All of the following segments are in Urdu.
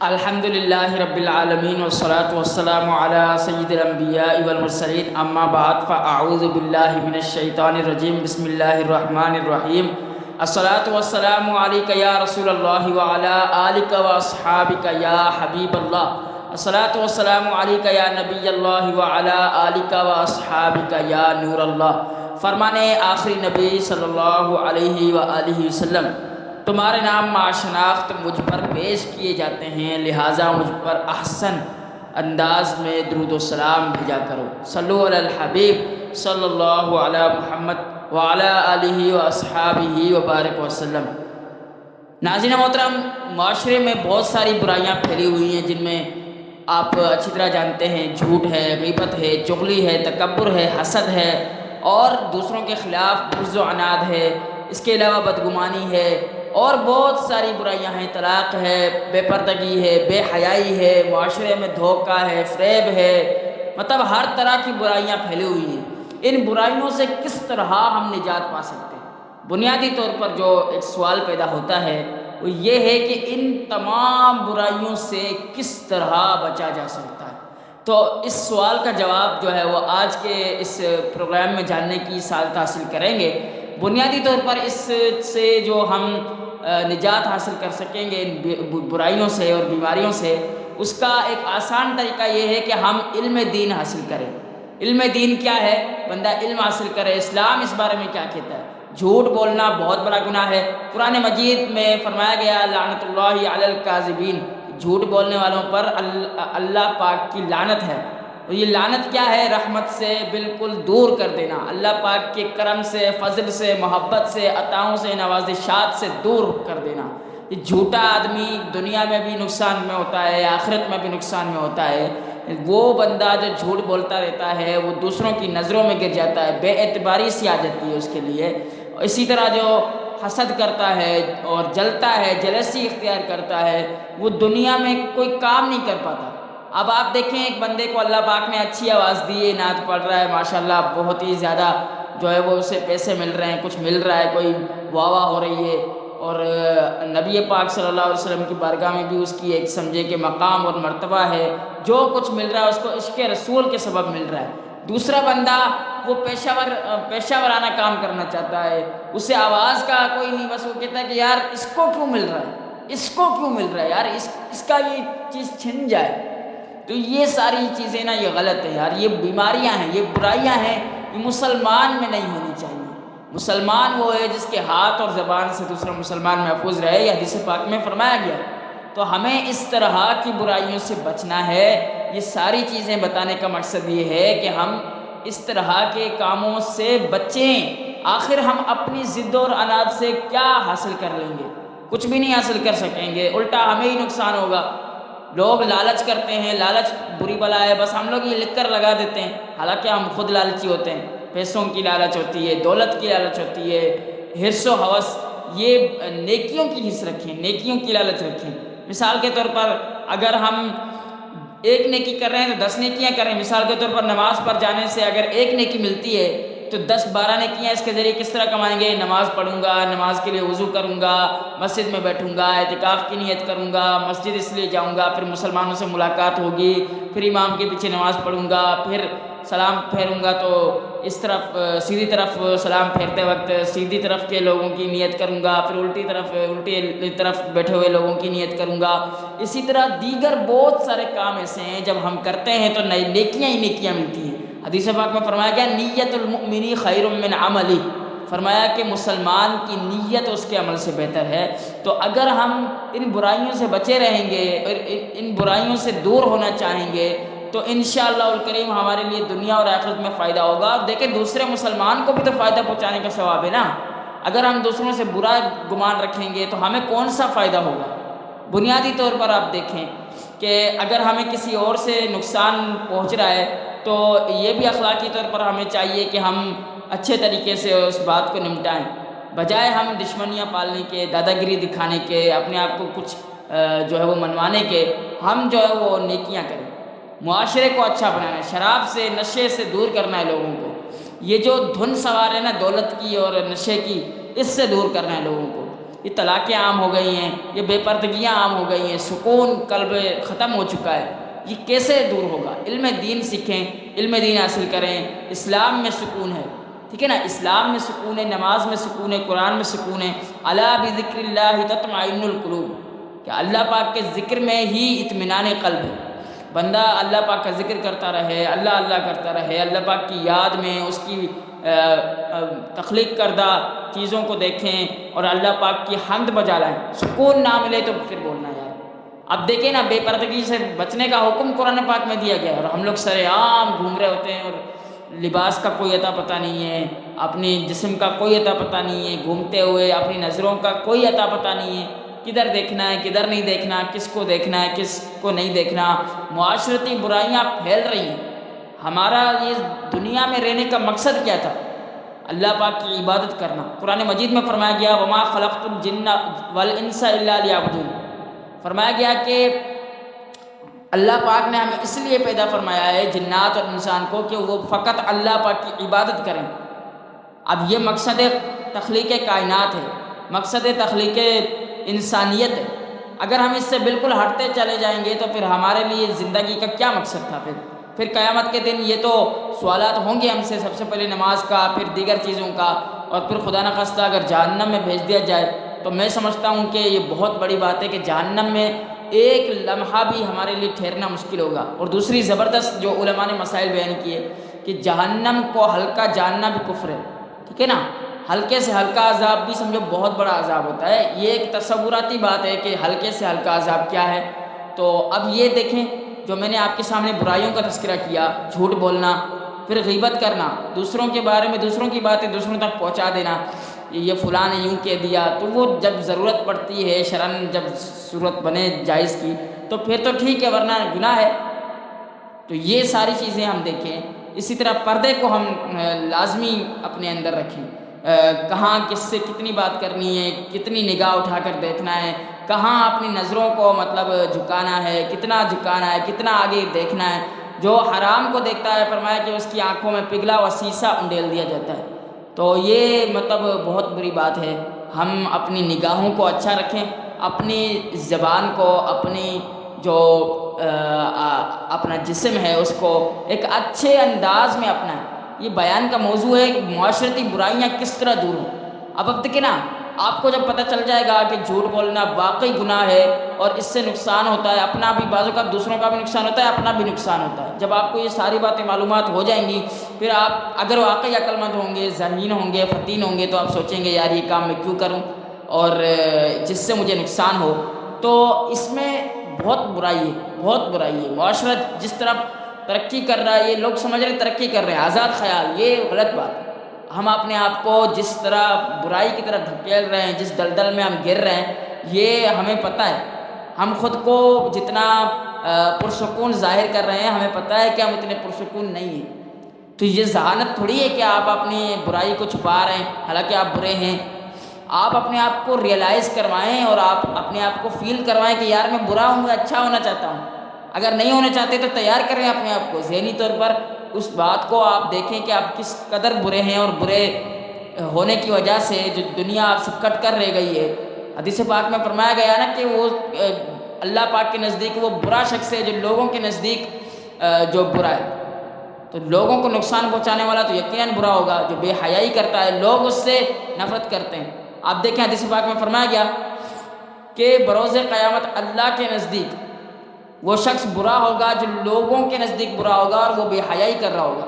الحمدللہ رب العالمین والصلاة والسلام علی سید الانبیاء والمرسلین اما بعد فاعوذ باللہ من الشیطان الرجیم بسم اللہ الرحمن الرحیم الصلاة والسلام علیکہ یا رسول اللہ وعلی آلکہ واصحابکہ یا حبیب اللہ الصلاة والسلام علیکہ یا نبی اللہ وعلی آلکہ واصحابکہ یا نور اللہ۔ فرمانے آخری نبی صلی اللہ علیہ وآلہ وسلم، تمہارے نام معاشناخت مجھ پر پیش کیے جاتے ہیں، لہٰذا مجھ پر احسن انداز میں درود و سلام بھیجا کرو۔ صلو علی الحبیب صلی اللہ علی محمد وعلی آلہ واصحابہ وبارک وسلم۔ ناظرین محترم، معاشرے میں بہت ساری برائیاں پھیلی ہوئی ہیں، جن میں آپ اچھی طرح جانتے ہیں جھوٹ ہے، غیبت ہے، چغلی ہے، تکبر ہے، حسد ہے، اور دوسروں کے خلاف بغض و عناد ہے۔ اس کے علاوہ بدگمانی ہے اور بہت ساری برائیاں ہیں، طلاق ہے، بے پردگی ہے، بے حیائی ہے، معاشرے میں دھوکہ ہے، فریب ہے، مطلب ہر طرح کی برائیاں پھیلی ہوئی ہیں۔ ان برائیوں سے کس طرح ہم نجات پا سکتے ہیں؟ بنیادی طور پر جو ایک سوال پیدا ہوتا ہے وہ یہ ہے کہ ان تمام برائیوں سے کس طرح بچا جا سکتا ہے۔ تو اس سوال کا جواب جو ہے وہ آج کے اس پروگرام میں جاننے کی سعادت حاصل کریں گے۔ بنیادی طور پر اس سے جو ہم نجات حاصل کر سکیں گے ان برائیوں سے اور بیماریوں سے، اس کا ایک آسان طریقہ یہ ہے کہ ہم علم دین حاصل کریں۔ علم دین کیا ہے؟ بندہ علم حاصل کرے، اسلام اس بارے میں کیا کہتا ہے۔ جھوٹ بولنا بہت بڑا گناہ ہے۔ قرآن مجید میں فرمایا گیا لعنت اللہ علی الکاذبین، جھوٹ بولنے والوں پر اللہ پاک کی لعنت ہے۔ اور یہ لعنت کیا ہے؟ رحمت سے بالکل دور کر دینا، اللہ پاک کے کرم سے، فضل سے، محبت سے، عطاؤں سے، نوازشات سے دور کر دینا۔ یہ جھوٹا آدمی دنیا میں بھی نقصان میں ہوتا ہے، آخرت میں بھی نقصان میں ہوتا ہے۔ وہ بندہ جو جھوٹ بولتا رہتا ہے وہ دوسروں کی نظروں میں گر جاتا ہے، بے اعتباری سی آ جاتی ہے اس کے لیے۔ اسی طرح جو حسد کرتا ہے اور جلتا ہے، جلسی اختیار کرتا ہے، وہ دنیا میں کوئی کام نہیں کر پاتا۔ اب آپ دیکھیں ایک بندے کو اللہ پاک نے اچھی آواز دی ہے، نعت پڑھ رہا ہے، ماشاءاللہ بہت ہی زیادہ جو ہے وہ اسے پیسے مل رہے ہیں، کچھ مل رہا ہے، کوئی واہ واہ ہو رہی ہے، اور نبی پاک صلی اللہ علیہ وسلم کی بارگاہ میں بھی اس کی ایک سمجھے کہ مقام اور مرتبہ ہے، جو کچھ مل رہا ہے اس کو عشق رسول کے سبب مل رہا ہے۔ دوسرا بندہ وہ پیشہ ورانہ کام کرنا چاہتا ہے، اسے آواز کا کوئی نہیں، بس وہ کہتا ہے کہ یار اس کو کیوں مل رہا ہے، اس کو کیوں مل رہا ہے، یار اس کا یہ چیز چھن جائے۔ تو یہ ساری چیزیں نا یہ غلط ہے یار، یہ بیماریاں ہیں، یہ برائیاں ہیں، یہ مسلمان میں نہیں ہونی چاہیے۔ مسلمان وہ ہے جس کے ہاتھ اور زبان سے دوسرا مسلمان محفوظ رہے، یہ حدیث پاک میں فرمایا گیا ہے۔ تو ہمیں اس طرح کی برائیوں سے بچنا ہے۔ یہ ساری چیزیں بتانے کا مقصد یہ ہے کہ ہم اس طرح کے کاموں سے بچیں۔ آخر ہم اپنی ضد اور عناد سے کیا حاصل کر لیں گے؟ کچھ بھی نہیں حاصل کر سکیں گے، الٹا ہمیں ہی نقصان ہوگا۔ لوگ لالچ کرتے ہیں، لالچ بری بلا ہے، بس ہم لوگ یہ لکھ کر لگا دیتے ہیں، حالانکہ ہم خود لالچی ہوتے ہیں۔ پیسوں کی لالچ ہوتی ہے، دولت کی لالچ ہوتی ہے، حرص و ہوس۔ یہ نیکیوں کی حرص رکھیں، نیکیوں کی لالچ رکھیں۔ مثال کے طور پر اگر ہم ایک نیکی کر رہے ہیں تو 10 نیکیاں کریں۔ مثال کے طور پر نماز پر جانے سے اگر ایک نیکی ملتی ہے تو 10-12 نیکیاں اس کے ذریعے کس طرح کمائیں گے؟ نماز پڑھوں گا، نماز کے لیے وضو کروں گا، مسجد میں بیٹھوں گا، اعتکاف کی نیت کروں گا، مسجد اس لیے جاؤں گا، پھر مسلمانوں سے ملاقات ہوگی، پھر امام کے پیچھے نماز پڑھوں گا، پھر سلام پھیروں گا تو اس طرف سیدھی طرف سلام پھیرتے وقت سیدھی طرف کے لوگوں کی نیت کروں گا، پھر الٹی طرف بیٹھے ہوئے لوگوں کی نیت کروں گا۔ اسی طرح دیگر بہت سارے کام ایسے ہیں جب ہم کرتے ہیں تو نئی نیکیاں ہی نیکیاں ملتی ہیں۔ حدیث پاک میں فرمایا گیا نیت المؤمن خیر من عملی، فرمایا کہ مسلمان کی نیت اس کے عمل سے بہتر ہے۔ تو اگر ہم ان برائیوں سے بچے رہیں گے اور ان برائیوں سے دور ہونا چاہیں گے تو انشاءاللہ الکریم ہمارے لیے دنیا اور آخرت میں فائدہ ہوگا۔ اور دیکھیں دوسرے مسلمان کو بھی تو فائدہ پہنچانے کا ثواب ہے نا۔ اگر ہم دوسروں سے برا گمان رکھیں گے تو ہمیں کون سا فائدہ ہوگا؟ بنیادی طور پر آپ دیکھیں کہ اگر ہمیں کسی اور سے نقصان پہنچ رہا ہے تو یہ بھی اخلاقی طور پر ہمیں چاہیے کہ ہم اچھے طریقے سے اس بات کو نمٹائیں، بجائے ہم دشمنیاں پالنے کے، دادا گیری دکھانے کے، اپنے آپ کو کچھ جو ہے وہ منوانے کے، ہم جو ہے وہ نیکیاں کریں، معاشرے کو اچھا بنانا ہے، شراب سے، نشے سے دور کرنا ہے لوگوں کو۔ یہ جو دھن سوار ہے نا دولت کی اور نشے کی، اس سے دور کرنا ہے لوگوں کو۔ یہ طلاقیں عام ہو گئی ہیں، یہ بے پردگیاں عام ہو گئی ہیں، سکون قلب ختم ہو چکا ہے، یہ کیسے دور ہوگا؟ علم دین سیکھیں، علم دین حاصل کریں، اسلام میں سکون ہے، ٹھیک ہے نا، اسلام میں سکون ہے، نماز میں سکون ہے، قرآن میں سکون ہے، الا بذکر اللہ تطمئن القلوب، کہ اللہ پاک کے ذکر میں ہی اطمینان قلب ہے۔ بندہ اللہ پاک کا ذکر کرتا رہے، اللہ اللہ کرتا رہے، اللہ پاک کی یاد میں اس کی تخلیق کردہ چیزوں کو دیکھیں اور اللہ پاک کی حمد بجا لائیں، سکون نہ ملے تو پھر بولنا یار۔ اب دیکھیں نا، بے پردگی سے بچنے کا حکم قرآن پاک میں دیا گیا ہے، اور ہم لوگ سر عام گھوم رہے ہوتے ہیں، اور لباس کا کوئی عطا پتہ نہیں ہے، اپنی جسم کا کوئی عطا پتہ نہیں ہے، گھومتے ہوئے اپنی نظروں کا کوئی عطا پتہ نہیں ہے، کدھر دیکھنا ہے کدھر نہیں دیکھنا، کس کو دیکھنا ہے کس کو نہیں دیکھنا، معاشرتی برائیاں پھیل رہی ہیں۔ ہمارا یہ دنیا میں رہنے کا مقصد کیا تھا؟ اللہ پاک کی عبادت کرنا۔ قرآن مجید میں فرمایا گیا وما خلقت الجن والانس الا لیعبدون، فرمایا گیا کہ اللہ پاک نے ہمیں اس لیے پیدا فرمایا ہے جنات اور انسان کو کہ وہ فقط اللہ پاک کی عبادت کریں۔ اب یہ مقصد تخلیق کائنات ہے، مقصد تخلیق انسانیت ہے۔ اگر ہم اس سے بالکل ہٹتے چلے جائیں گے تو پھر ہمارے لیے زندگی کا کیا مقصد تھا؟ پھر قیامت کے دن یہ تو سوالات ہوں گے ہم سے، سب سے پہلے نماز کا، پھر دیگر چیزوں کا، اور پھر خدا نخواستہ اگر جہنم میں بھیج دیا جائے تو میں سمجھتا ہوں کہ یہ بہت بڑی بات ہے کہ جہنم میں ایک لمحہ بھی ہمارے لیے ٹھہرنا مشکل ہوگا۔ اور دوسری زبردست جو علماء نے مسائل بیان کیے کہ جہنم کو ہلکا جاننا بھی کفر ہے، ٹھیک ہے نا، ہلکے سے ہلکا عذاب بھی سمجھو بہت بڑا عذاب ہوتا ہے۔ یہ ایک تصوراتی بات ہے کہ ہلکے سے ہلکا عذاب کیا ہے۔ تو اب یہ دیکھیں، جو میں نے آپ کے سامنے برائیوں کا تذکرہ کیا، جھوٹ بولنا، پھر غیبت کرنا، دوسروں کے بارے میں دوسروں کی باتیں دوسروں تک پہنچا دینا، یہ فلاں نے یوں کہہ دیا، تو وہ جب ضرورت پڑتی ہے شرعاً، جب صورت بنے جائز کی تو پھر تو ٹھیک ہے، ورنہ گناہ ہے۔ تو یہ ساری چیزیں ہم دیکھیں۔ اسی طرح پردے کو ہم لازمی اپنے اندر رکھیں، کہاں کس سے کتنی بات کرنی ہے، کتنی نگاہ اٹھا کر دیکھنا ہے، کہاں اپنی نظروں کو مطلب جھکانا ہے، کتنا جھکانا ہے، کتنا آگے دیکھنا ہے۔ جو حرام کو دیکھتا ہے فرمایا کہ اس کی آنکھوں میں پگھلا ہوا سیسا انڈیل دیا جاتا ہے۔ تو یہ مطلب بہت بری بات ہے۔ ہم اپنی نگاہوں کو اچھا رکھیں، اپنی زبان کو، اپنی جو اپنا جسم ہے اس کو ایک اچھے انداز میں اپنائیں۔ یہ بیان کا موضوع ہے کہ معاشرتی برائیاں کس طرح دور ہوں۔ اب دیکھیں نا، آپ کو جب پتہ چل جائے گا کہ جھوٹ بولنا واقعی گناہ ہے اور اس سے نقصان ہوتا ہے، اپنا بھی بعض اوقات دوسروں کا بھی نقصان ہوتا ہے، اپنا بھی نقصان ہوتا ہے، جب آپ کو یہ ساری باتیں معلومات ہو جائیں گی، پھر آپ اگر واقعی عقل مند ہوں گے، ذہین ہوں گے، فطین ہوں گے، تو آپ سوچیں گے یار یہ کام میں کیوں کروں اور جس سے مجھے نقصان ہو۔ تو اس میں بہت برائی ہے، بہت برائی ہے۔ معاشرہ جس طرح ترقی کر رہا ہے، یہ لوگ سمجھ رہے ترقی کر رہے ہیں، آزاد خیال، یہ غلط بات ہے۔ ہم اپنے آپ کو جس طرح برائی کی طرف دھکیل رہے ہیں، جس دلدل میں ہم گر رہے ہیں، یہ ہمیں پتہ ہے۔ ہم خود کو جتنا پرسکون ظاہر کر رہے ہیں، ہمیں پتہ ہے کہ ہم اتنے پرسکون نہیں ہیں۔ تو یہ ذہانت تھوڑی ہے کہ آپ اپنی برائی کو چھپا رہے ہیں حالانکہ آپ برے ہیں۔ آپ اپنے آپ کو ریئلائز کروائیں اور آپ اپنے آپ کو فیل کروائیں کہ یار میں برا ہوں، میں اچھا ہونا چاہتا ہوں۔ اگر نہیں ہونا چاہتے تو تیار کریں اپنے آپ کو ذہنی طور پر، اس بات کو آپ دیکھیں کہ آپ کس قدر برے ہیں، اور برے ہونے کی وجہ سے جو دنیا آپ سے کٹ کر رہ گئی ہے۔ حدیث پاک میں فرمایا گیا نا کہ وہ اللہ پاک کے نزدیک وہ برا شخص ہے جو لوگوں کے نزدیک جو برا ہے۔ تو لوگوں کو نقصان پہنچانے والا تو یقیناً برا ہوگا۔ جو بے حیائی کرتا ہے لوگ اس سے نفرت کرتے ہیں۔ آپ دیکھیں حدیث پاک میں فرمایا گیا کہ بروز قیامت اللہ کے نزدیک وہ شخص برا ہوگا جو لوگوں کے نزدیک برا ہوگا اور وہ بے حیائی کر رہا ہوگا۔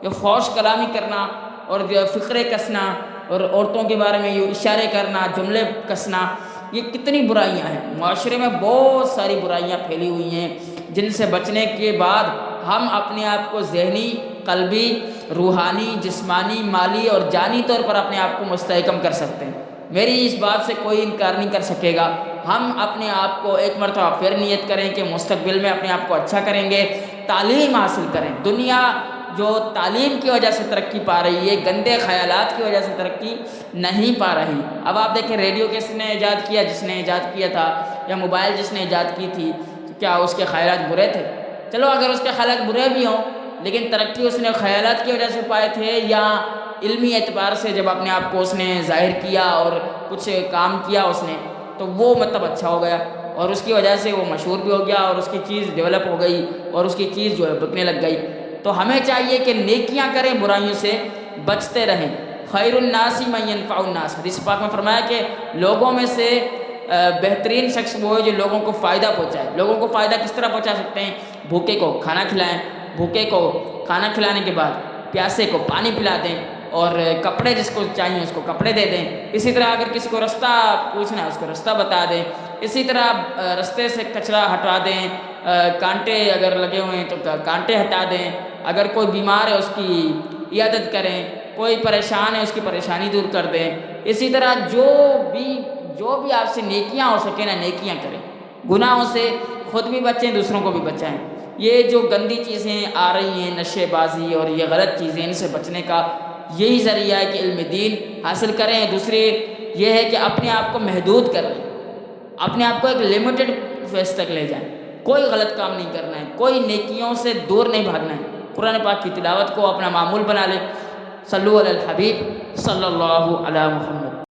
یہ فحش کلامی کرنا اور فقرے کسنا اور عورتوں کے بارے میں یہ اشارے کرنا، جملے کسنا، یہ کتنی برائیاں ہیں۔ معاشرے میں بہت ساری برائیاں پھیلی ہوئی ہیں جن سے بچنے کے بعد ہم اپنے آپ کو ذہنی، قلبی، روحانی، جسمانی، مالی اور جانی طور پر اپنے آپ کو مستحکم کر سکتے ہیں۔ میری اس بات سے کوئی انکار نہیں کر سکے گا۔ ہم اپنے آپ کو ایک مرتبہ پھر نیت کریں کہ مستقبل میں اپنے آپ کو اچھا کریں گے، تعلیم حاصل کریں۔ دنیا جو تعلیم کی وجہ سے ترقی پا رہی ہے، گندے خیالات کی وجہ سے ترقی نہیں پا رہی۔ اب آپ دیکھیں ریڈیو کس نے ایجاد کیا؟ جس نے ایجاد کیا تھا، یا موبائل جس نے ایجاد کی تھی، کیا اس کے خیالات برے تھے؟ چلو اگر اس کے خیالات برے بھی ہوں، لیکن ترقی اس نے خیالات کی وجہ سے پائے تھے یا علمی اعتبار سے جب اپنے آپ کو اس نے ظاہر کیا اور کچھ کام کیا اس نے، تو وہ مطلب اچھا ہو گیا، اور اس کی وجہ سے وہ مشہور بھی ہو گیا، اور اس کی چیز ڈیولپ ہو گئی، اور اس کی چیز جو ہے بکنے لگ گئی۔ تو ہمیں چاہیے کہ نیکیاں کریں، برائیوں سے بچتے رہیں۔ خیر الناس من ينفع الناس، حدیث پاک میں فرمایا کہ لوگوں میں سے بہترین شخص وہ ہے جو لوگوں کو فائدہ پہنچائے۔ لوگوں کو فائدہ کس طرح پہنچا سکتے ہیں؟ بھوکے کو کھانا کھلائیں، بھوکے کو کھانا کھلانے کے بعد پیاسے کو پانی پلا دیں، اور کپڑے جس کو چاہیے اس کو کپڑے دے دیں۔ اسی طرح اگر کسی کو رستہ پوچھنا ہے اس کو رستہ بتا دیں۔ اسی طرح رستے سے کچرا ہٹا دیں، کانٹے اگر لگے ہوئے ہیں تو کانٹے ہٹا دیں، اگر کوئی بیمار ہے اس کی عیادت کریں، کوئی پریشان ہے اس کی پریشانی دور کر دیں۔ اسی طرح جو بھی آپ سے نیکیاں ہو سکے نا، نیکیاں کریں، گناہوں سے خود بھی بچیں، دوسروں کو بھی بچائیں۔ یہ جو گندی چیزیں آ رہی ہیں، نشے بازی اور یہ غلط چیزیں، ان سے بچنے کا یہی ذریعہ ہے کہ علم دین حاصل کریں۔ دوسری یہ ہے کہ اپنے آپ کو محدود کر لیں، اپنے آپ کو ایک لمیٹڈ فیس تک لے جائیں، کوئی غلط کام نہیں کرنا ہے، کوئی نیکیوں سے دور نہیں بھاگنا ہے، قرآن پاک کی تلاوت کو اپنا معمول بنا لیں۔ صلو علی الحبیب صلی اللہ علی محمد۔